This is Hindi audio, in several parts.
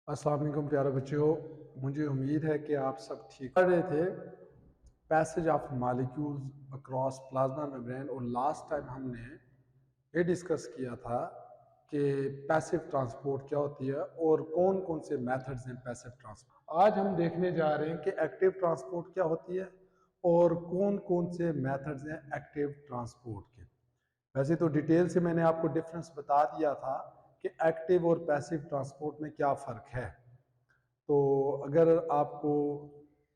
अस्सलाम वालेकुम प्यारे बच्चों, मुझे उम्मीद है कि आप सब ठीक पढ़ रहे थे passage of molecules across plasma membrane. और लास्ट टाइम हमने ये डिस्कस किया था कि पैसिव ट्रांसपोर्ट क्या होती है और कौन कौन से मेथड्स हैं पैसिव ट्रांसपोर्ट। आज हम देखने जा रहे हैं कि एक्टिव ट्रांसपोर्ट क्या होती है और कौन कौन से मेथड्स हैं एक्टिव ट्रांसपोर्ट के। वैसे तो डिटेल से मैंने आपको डिफरेंस बता दिया था कि एक्टिव और पैसिव ट्रांसपोर्ट में क्या फ़र्क है। तो अगर आपको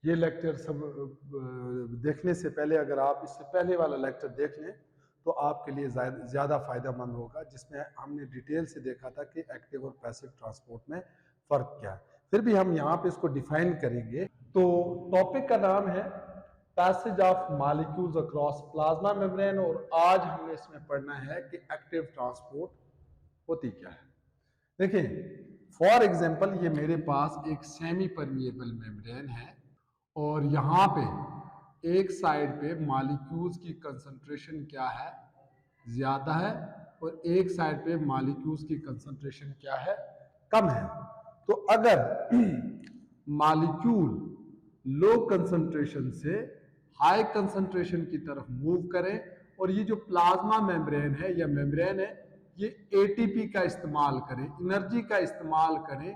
ये लेक्चर सब देखने से पहले अगर आप इससे पहले वाला लेक्चर देख लें तो आपके लिए ज़्यादा फ़ायदेमंद होगा, जिसमें हमने डिटेल से देखा था कि एक्टिव और पैसिव ट्रांसपोर्ट में फ़र्क क्या है। फिर भी हम यहाँ पे इसको डिफाइन करेंगे। तो टॉपिक का नाम है passage of molecules across plasma membrane और आज हमने इसमें पढ़ना है कि एक्टिव ट्रांसपोर्ट होती क्या है। देखिए फॉर एग्जांपल ये मेरे पास एक सेमी परमिएबल मेम्ब्रेन है और यहाँ पे एक साइड पे मॉलिक्यूल्स की कंसंट्रेशन क्या है, ज्यादा है, और एक साइड पे मॉलिक्यूल्स की कंसंट्रेशन क्या है, कम है। तो अगर मॉलिक्यूल लो कंसंट्रेशन से हाई कंसंट्रेशन की तरफ मूव करें और ये जो प्लाज्मा मेम्ब्रेन है या मेम्ब्रेन है ये एटीपी का इस्तेमाल करें, एनर्जी का इस्तेमाल करें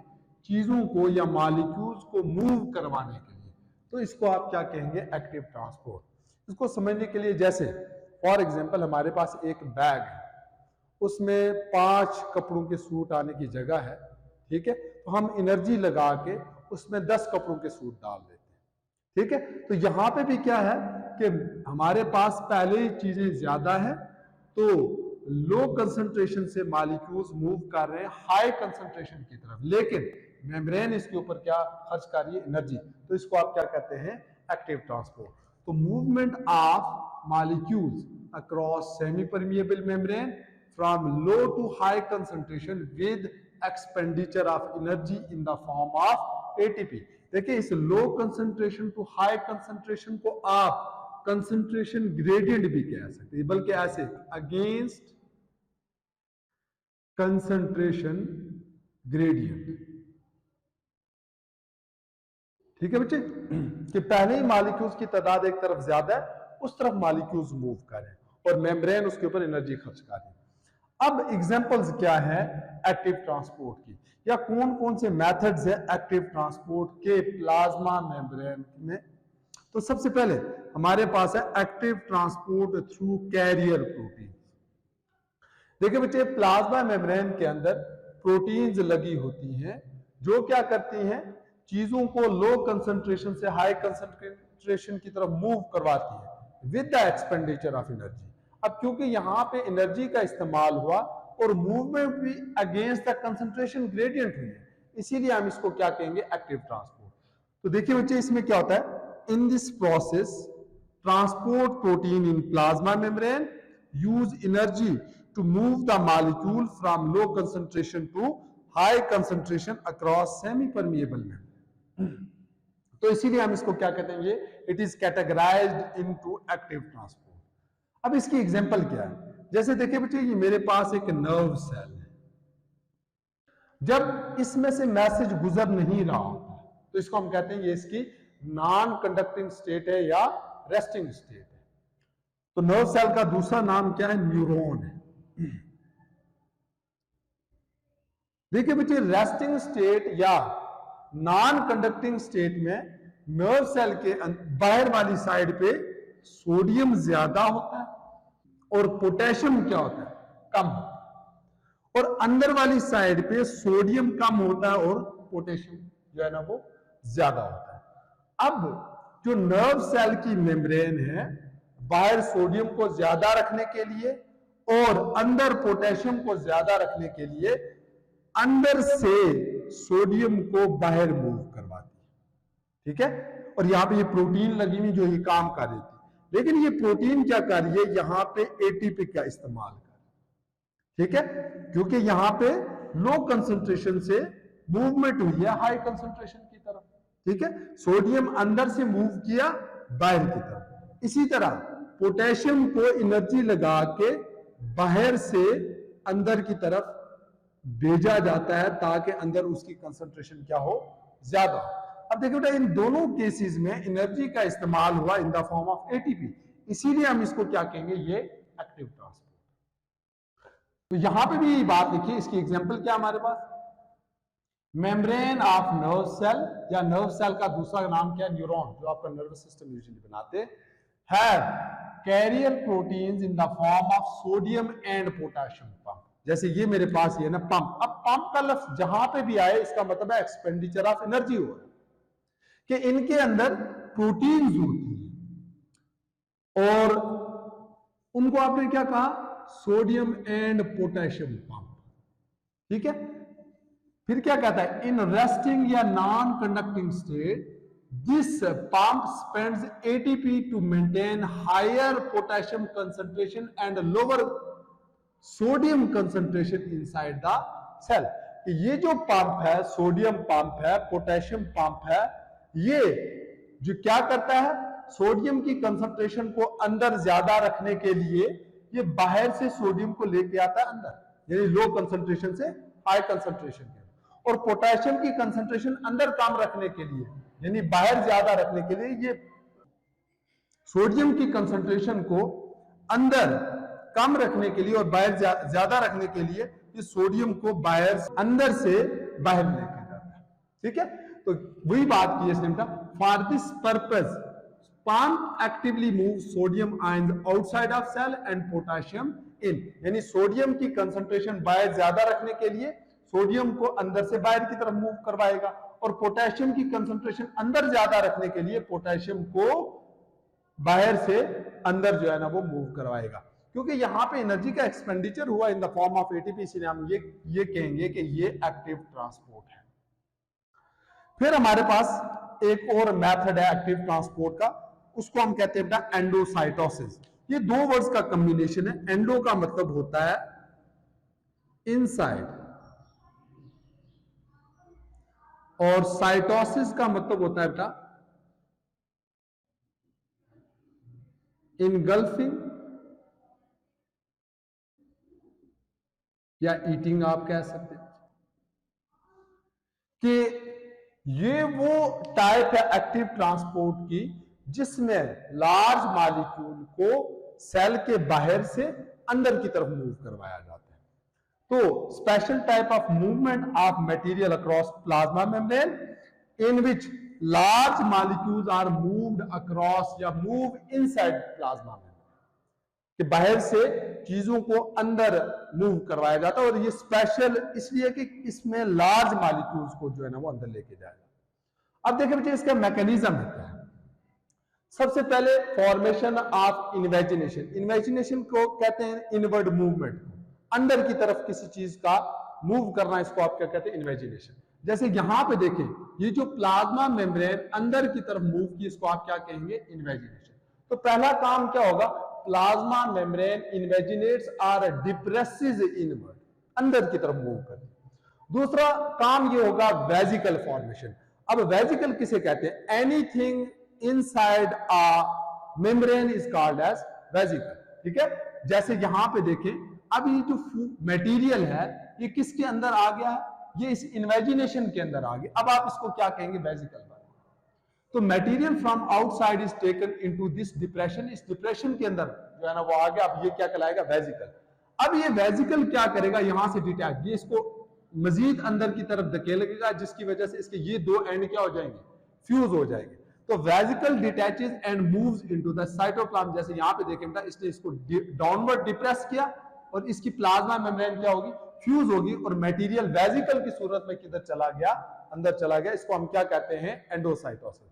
चीजों को या मॉलिक्यूल्स को मूव करवाने के लिए, तो इसको आप क्या कहेंगे, एक्टिव ट्रांसपोर्ट। इसको समझने के लिए जैसे फॉर एग्जांपल हमारे पास एक बैग है, उसमें 5 कपड़ों के सूट आने की जगह है, ठीक है, तो हम एनर्जी लगा के उसमें 10 कपड़ों के सूट डाल देते हैं, ठीक है। तो यहां पे भी क्या है कि हमारे पास पहले ही चीजें ज्यादा है, तो लो कंसंट्रेशन से मॉलिक्यूल्स मूव कर रहे हैं हाई कंसंट्रेशन की तरफ, लेकिन मेम्ब्रेन इसके ऊपर क्या खर्च कर रही है, एनर्जी। तो इसको आप क्या कहते हैं, एक्टिव ट्रांसपोर्ट। तो movement of molecules across semi permeable membrane from low to high concentration with expenditure of energy in the form of ATP. देखिए इस low concentration to high concentration को आप कंसंट्रेशन ग्रेडियंट भी कह सकते हैं, बल्कि ऐसे अगेंस्ट कंसंट्रेशन ग्रेडियंट, ठीक है बच्चे, कि पहले ही मॉलिक्यूल्स की तादाद एक तरफ ज्यादा है, उस तरफ मॉलिक्यूल्स मूव करें और मेम्ब्रेन उसके ऊपर एनर्जी खर्च करें। अब एग्जांपल्स क्या है एक्टिव ट्रांसपोर्ट की, या कौन कौन से मेथड्स है एक्टिव ट्रांसपोर्ट के प्लाज्मा मेम्ब्रेन में। तो सबसे पहले हमारे पास है active transport through carrier protein. देखिए बच्चे प्लाज्मा मेम्ब्रेन के अंदर प्रोटीन्स लगी होती हैं जो क्या करती हैं, चीजों को लो कंसंट्रेशन से हाई कंसंट्रेशन की तरफ मूव करवाती है with the expenditure of energy. अब क्योंकि यहाँ पे एनर्जी का इस्तेमाल हुआ और मूवमेंट भी अगेंस्ट द कंसंट्रेशन ग्रेडियंट हुई है, इसीलिए हम इसको क्या कहेंगे, एक्टिव ट्रांसपोर्ट। तो देखिए बच्चे इसमें क्या होता है, in this process transport protein in plasma membrane use energy to move the molecule from low concentration to high concentration across semi permeable membrane। तो इसीलिए हम इसको क्या कहते हैं, ये it is categorised into active transport. अब इसकी एग्जांपल क्या है, जैसे देखिए बच्चे ये मेरे पास एक नर्व सेल है, जब इसमें से मैसेज गुजर नहीं रहा होता तो इसको हम कहते हैं ये इसकी नॉन कंडक्टिंग स्टेट है या रेस्टिंग स्टेट है। तो नर्व सेल का दूसरा नाम क्या है, न्यूरॉन है। देखिए बच्चे रेस्टिंग स्टेट या नॉन कंडक्टिंग स्टेट में नर्व सेल के बाहर वाली साइड पे सोडियम ज्यादा होता है और पोटेशियम क्या होता है, कम होता है, और अंदर वाली साइड पे सोडियम कम होता है और पोटेशियम जो है ना वो ज्यादा होता है। अब जो नर्व सेल की मेम्ब्रेन है, बाहर सोडियम को ज्यादा रखने के लिए और अंदर पोटेशियम को ज्यादा रखने के लिए अंदर से सोडियम को बाहर मूव करवाती है, ठीक है। और यहां पे ये प्रोटीन लगी हुई जो ये काम कर रही थी, लेकिन ये प्रोटीन क्या कर रही है, यहां पे एटीपी का इस्तेमाल कर रही है, ठीक है, क्योंकि यहां पे लो कंसंट्रेशन से मूवमेंट हुई है हाई कंसंट्रेशन की तरफ, ठीक है, सोडियम अंदर से मूव किया बाहर की तरफ। इसी तरह पोटेशियम को एनर्जी लगा के बाहर से अंदर की तरफ भेजा जाता है ताकि अंदर उसकी कंसंट्रेशन क्या हो, ज्यादा हो। अब देखो बेटा, इन दोनों केसेस में एनर्जी का इस्तेमाल हुआ इन द फॉर्म ऑफ एटीपी, इसीलिए हम इसको क्या कहेंगे, ये एक्टिव ट्रांसपोर्ट। तो यहां पे भी बात देखिए, इसकी एग्जांपल क्या हमारे पास, मेम्ब्रेन ऑफ नर्व सेल, या नर्व सेल का दूसरा नाम क्या है, न्यूरॉन, जो आपका नर्वस सिस्टम यूजुअली बनाते हैं, carrier proteins in the form of sodium and potassium pump. जैसे ये मेरे पास ये ना पंप, अब पंप का लफ्ज जहां पे भी आए इसका मतलब है एक्सपेंडिचर ऑफ एनर्जी हो रहा है, कि इनके अंदर प्रोटीन्स होती है और उनको आपने क्या कहा, सोडियम एंड पोटेशियम पंप, ठीक है। फिर क्या कहता है, इन रेस्टिंग या non conducting state this pump spends ATP to maintain higher potassium concentration and lower sodium concentration inside the cell. ये जो पंप है, सोडियम पंप है, पोटेशियम पंप है, ये जो क्या करता है, सोडियम की कंसंट्रेशन को अंदर ज्यादा रखने के लिए ये बाहर से सोडियम को लेके आता है अंदर, यानी लो कंसंट्रेशन से हाई कंसंट्रेशन के, और पोटेशियम की कंसंट्रेशन अंदर कम रखने के लिए, यानी बाहर ज्यादा रखने के लिए, ये सोडियम की कंसंट्रेशन को अंदर कम रखने के लिए और बाहर ज्यादा रखने के लिए ये सोडियम को बाहर अंदर से बाहर लेके जाता है, ठीक है। तो वही बात की इसने, for this purpose pump actively move sodium ions outside of cell and potassium in, यानी सोडियम की कंसंट्रेशन बाहर ज्यादा रखने के लिए सोडियम को अंदर से बाहर की तरफ मूव करवाएगा, और पोटेशियम की कंसंट्रेशन अंदर ज्यादा रखने के लिए पोटेशियम को बाहर से अंदर जो है ना वो मूव करवाएगा। क्योंकि यहां पे एनर्जी का एक्सपेंडिचर हुआ इन द फॉर्म ऑफ एटीपी, इसलिए हम ये कहेंगे कि ये एक्टिव ट्रांसपोर्ट है। फिर हमारे पास एक और मेथड है एक्टिव ट्रांसपोर्ट का, उसको हम कहते हैं एंडोसाइटोसिस। ये दो वर्ड्स का कॉम्बिनेशन है। एंडो का मतलब होता है इनसाइड, और साइटोसिस का मतलब होता है बेटा इनगल्फिंग या ईटिंग आप कह सकते हैं, कि ये वो टाइप है एक्टिव ट्रांसपोर्ट की जिसमें लार्ज मॉलिक्यूल को सेल के बाहर से अंदर की तरफ मूव करवाया जाता है। तो special type of movement of material across plasma membrane in which large molecules are moved across या मूव इनसाइड प्लाज्मा मेम्ब्रेन, कि बाहर से चीजों को अंदर मूव करवाया जाता है, और ये स्पेशल इसलिए कि इसमें लार्ज मॉलिक्यूल्स को जो है ना वो अंदर लेके जाएगा। अब देखिए बच्चे, इसका मैकेनिज्म क्या है। सबसे पहले फॉर्मेशन ऑफ इन्वेजिनेशन, इन्वेजिनेशन को कहते हैं इनवर्ड मूवमेंट, अंदर की तरफ किसी चीज का मूव करना, इसको आप क्या कहते हैं, इन्वेजिनेशन। जैसे यहां पे देखें, ये जो प्लाज्मा मेम्ब्रेन अंदर की तरफ मूव की, इसको आप क्या कहेंगे, इन्वेजिनेशन। तो पहला काम क्या होगा, plasma membrane invaginates or depresses inward, अंदर की तरफ मूव करती है। दूसरा काम ये होगा वेजिकल फॉर्मेशन। अब वेजिकल किसे कहते हैं, anything inside a membrane is called as vesicle, ठीक है। जैसे यहां पे देखें, अब ये जो मटेरियल है ये किसके अंदर आ गया है, ये इस इन्वेजिनेशन के अंदर आ गया। अब आप इसको क्या कहेंगे, वेजिकल। तो material from outside is taken into this depression, इस डिप्रेशन के अंदर जो है ना वो आ गया। अब ये क्या कहलाएगा, वेजिकल। अब ये वेजिकल क्या करेगा, यहां से डिटैच, ये इसको मजीद अंदर की तरफ धकेलेगा, जिसकी वजह से इसके ये दो एंड क्या हो जाएंगे, फ्यूज हो जाएंगे। तो vesicle detaches and moves into the cytoplasm. जैसे यहां पे देखें, इसने इसको डाउनवर्ड डिप्रेस किया और इसकी प्लाज्मा मेम्ब्रेन क्या होगी, फ्यूज होगी, और मटेरियल वेजिकल की सूरत में किधर चला गया, अंदर चला गया। इसको हम क्या कहते हैं, एंडोसाइटोसिस।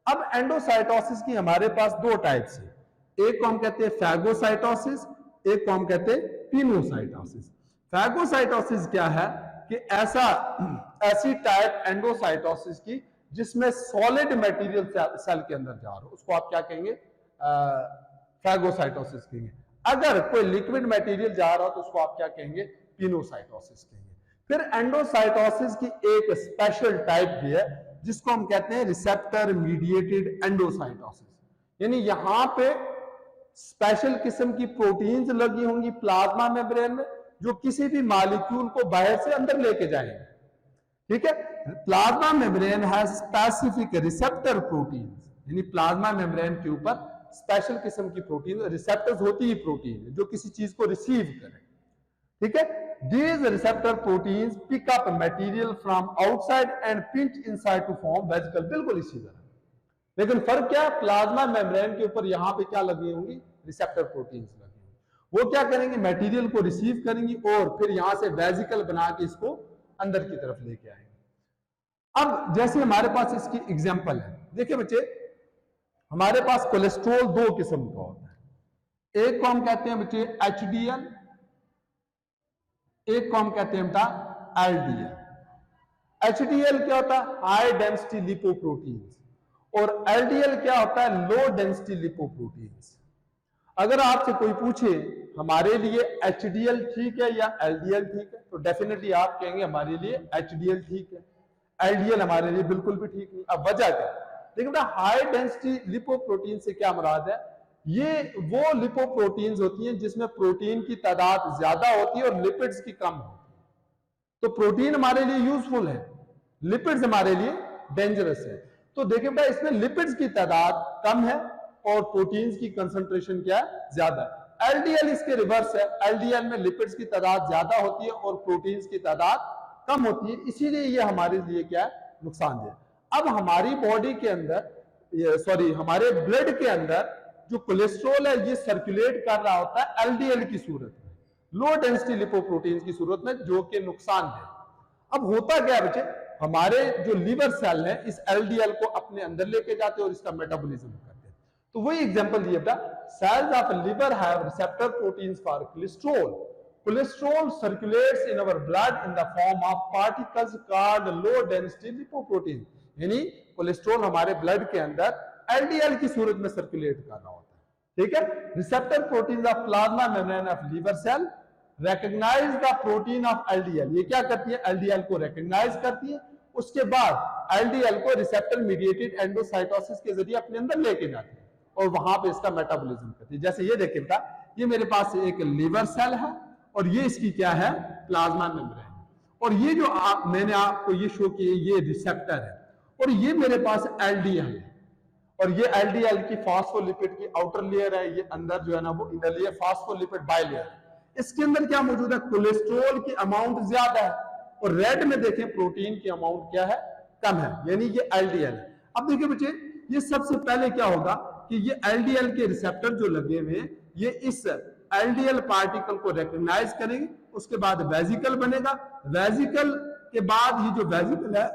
अब एंडोसाइटोसिस की हमारे पास दो टाइप्स हैं, एक को हम कहते हैं फैगोसाइटोसिस, एक को हम कहते हैं पिनोसाइटोसिस। फैगोसाइटोसिस क्या है कि ऐसी टाइप एंडोसाइटोसिस की जिसमें सॉलिड मटेरियल सेल के अंदर जा रहा हो, उसको आप क्या कहेंगे, फैगोसाइटोसिस कहेंगे। अगर कोई लिक्विड मटेरियल जा रहा हो तो उसको आप क्या कहेंगे, पिनोसाइटोसिस कहेंगे। फिर एंडोसाइटोसिस की एक स्पेशल टाइप भी है जिसको हम कहते हैं रिसेप्टर मीडिएटेड एंडोसाइटोसिस, यानी यहां पे स्पेशल किस्म की प्रोटीन्स लगी होंगी प्लाज्मा मेम्ब्रेन में, जो किसी भी मॉलिक्यूल को बाहर से अंदर लेके जाएंगे। ठीक है, plasma membrane has specific receptor protein, यानी प्लाज्मा मेम्ब्रेन के ऊपर स्पेशल किस्म की प्रोटीन रिसेप्टर्स होती ही प्रोटीन है जो किसी चीज को रिसीव करे। ठीक है, these receptor proteins pick up material from outside and pinch inside to form vesicle, बिल्कुल इसी तरह। लेकिन फर्क क्या है, प्लाज्मा मेम्ब्रेन के ऊपर यहां पे क्या लगी होंगी, रिसेप्टर प्रोटीन्स लगी होंगी। वो क्या करेंगे, मटेरियल को रिसीव करेंगी और फिर यहां से वेजिकल बना के इसको अंदर की तरफ लेके आएंगे। अब जैसे हमारे पास इसकी एग्जांपल है, देखिए बच्चे, हमारे पास कोलेस्ट्रॉल दो किस्म का होता है, एक को हम कहते हैं बच्चे HDL, एक को हम कहते हैं बेटा LDL। HDL क्या होता है, हाई डेंसिटी लिपोप्रोटीन्स, और LDL क्या होता है, लो डेंसिटी लिपोप्रोटीन्स। अगर आपसे कोई पूछे हमारे लिए HDL ठीक है या LDL ठीक है, तो डेफिनेटली आप कहेंगे हमारे लिए HDL ठीक है, LDL हमारे लिए बिल्कुल भी ठीक नहीं। अब वजह क्या, देखिए बेटा, हाई डेंसिटी लिपोप्रोटीन से क्या मुराद है, ये वो लिपोप्रोटीन्स होती हैं जिसमें प्रोटीन की तादाद ज्यादा होती है और लिपिड्स की कम होती है। तो प्रोटीन हमारे लिए यूजफुल है, लिपिड्स हमारे लिए डेंजरस है। तो देखिए बेटा, इसमें लिपिड्स की तादाद कम है और प्रोटीन्स की कंसंट्रेशन क्या है, ज्यादा है। LDL इसके रिवर्स है, LDL में लिपिड्स की तादाद ज्यादा होती है और प्रोटीन्स की तादाद कम होती है, इसीलिए ये हमारे लिए क्या है, नुकसानदेह। अब हमारी बॉडी के अंदर, हमारे ब्लड के अंदर जो कोलेस्ट्रॉल है ये सर्कुलेट कर रहा होता है LDL की सूरत में, लो डेंसिटी लिपोप्रोटीन्स की सूरत में, जो कि नुकसानदेह। अब होता क्या है बच्चे, हमारे जो लीवर सेल है इस LDL को अपने अंदर लेके जाते हैं और इसका मेटाबॉलिज्म करते हैं। तो वही एग्जांपल दिया बेटा, cells of liver have receptor proteins for cholesterol. Cholesterol circulates in our blood in the form of particles called low density lipoprotein, यानी कोलेस्ट्रॉल हमारे ब्लड के अंदर LDL की सूरत में सर्कुलेट कर रहा होता है। ठीक है, receptor protein of plasma membrane of liver cell recognise the protein of LDL। ये क्या करती है, LDL को रिकॉग्नाइज करती है, उसके बाद LDL को रिसेप्टर मीडिएटेड एंडोसाइटोसिस के जरिए अपने अंदर लेके जाती है और वहां पे इसका मेटाबॉलिज्म करती है। जैसे ये देखिए बेटा, ये मेरे पास एक लिवर सेल है और ये इसकी क्या है, प्लाज्मा मेम्ब्रेन, और ये जो मैंने आपको ये शो किए ये रिसेप्टर है, और ये मेरे पास LDL है, और ये LDL की फास्फोलिपिड की आउटर लेयर है, ये अंदर जो है ना वो इनर लेयर फास्फोलिपिड बाइलेयर है। इसके अंदर क्या मौजूद है, कोलेस्ट्रॉल की अमाउंट ज्यादा है और रेड में देखें प्रोटीन की अमाउंट क्या है, कम है, यानी ये LDL है। अब देखिए बच्चे, ये सबसे पहले क्या होगा कि ये LDL के रिसेप्टर जो लगे हुए हैं ये इस LDL पार्टिकल को रिकॉग्नाइज करेंगे, उसके बाद वेजिकल बनेगा, वेजिकल के बाद ये जो वेजिकल है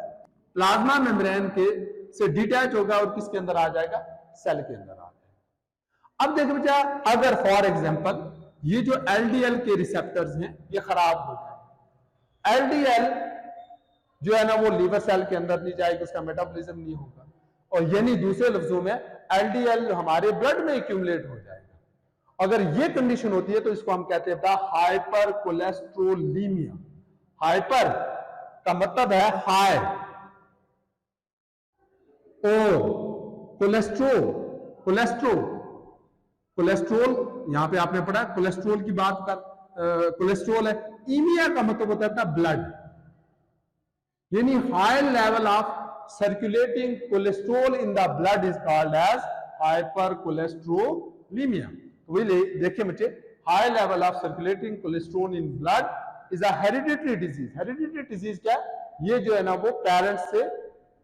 प्लाज्मा मेम्ब्रेन के से डिटैच होगा और किसके अंदर आ जाएगा, सेल के अंदर आ जाएगा। अब देखो बच्चा, अगर फॉर एग्जांपल ये जो LDL के रिसेप्टर्स हैं ये खराब हो जाए, LDL जो है ना वो लीवर सेल के अंदर नहीं जाएगी, उसका मेटाबॉलिज्म नहीं होगा, और यानी दूसरे लफ्जों में LDL हमारे ब्लड में एक्यूमुलेट हो जाएगा। अगर ये कंडीशन होती है तो इसको हम कहते हैं हाइपर कोलेस्ट्रोलीमिया। हाइपर का मतलब है हाई, और कोलेस्ट्रोल यहां पे आपने पढ़ा, कोलेस्ट्रोल की बात कर, कोलेस्ट्रोल है। ईमिया का मतलब होता है ब्लड, यानी high level of circulating cholesterol in the blood is called as hypercholesterolaemia. तो वही देखिए बच्चे, high level of circulating cholesterol in blood is a hereditary disease. Hereditary disease क्या है, ये जो है ना वो पेरेंट्स से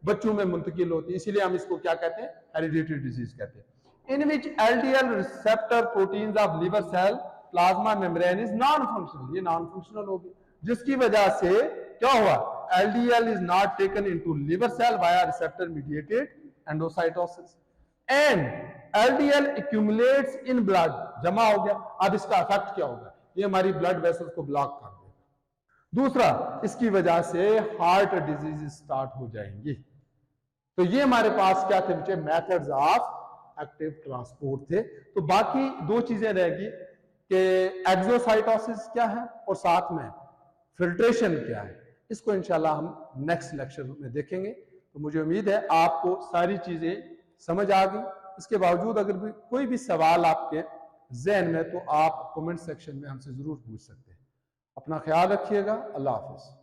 बच्चों में मुंतकिल होती है, इसीलिए हम इसको क्या कहते हैं, हेरिडिटरी डिजीज कहते हैं। In which LDL receptor proteins of liver cell plasma membrane is non functional. ये नॉन फंक्शनल होगी, जिसकी वजह से क्या हुआ, LDL is not taken into liver cell via receptor mediated endocytosis and LDL accumulates in blood, जमा हो गया। अब इसका इफेक्ट क्या होगा, ये हमारी ब्लड वेसल्स को ब्लॉक कर देगा। दूसरा, इसकी वजह से हार्ट डिजीज स्टार्ट हो जाएंगी। तो ये हमारे पास क्या थे बच्चे, मेथड्स ऑफ एक्टिव ट्रांसपोर्ट थे। तो बाकी दो चीजें रहेगी कि एक्सोसाइटोसिस क्या है और साथ में फिल्ट्रेशन क्या है। इसको इंशाल्लाह हम नेक्स्ट लेक्चर में देखेंगे। तो मुझे उम्मीद है आपको सारी चीजें समझ आ गई। इसके बावजूद अगर भी कोई भी सवाल आपके जहन में, तो आप कमेंट सेक्शन में हमसे जरूर पूछ सकते हैं। अपना ख्याल रखिएगा। अल्लाह हाफिज़।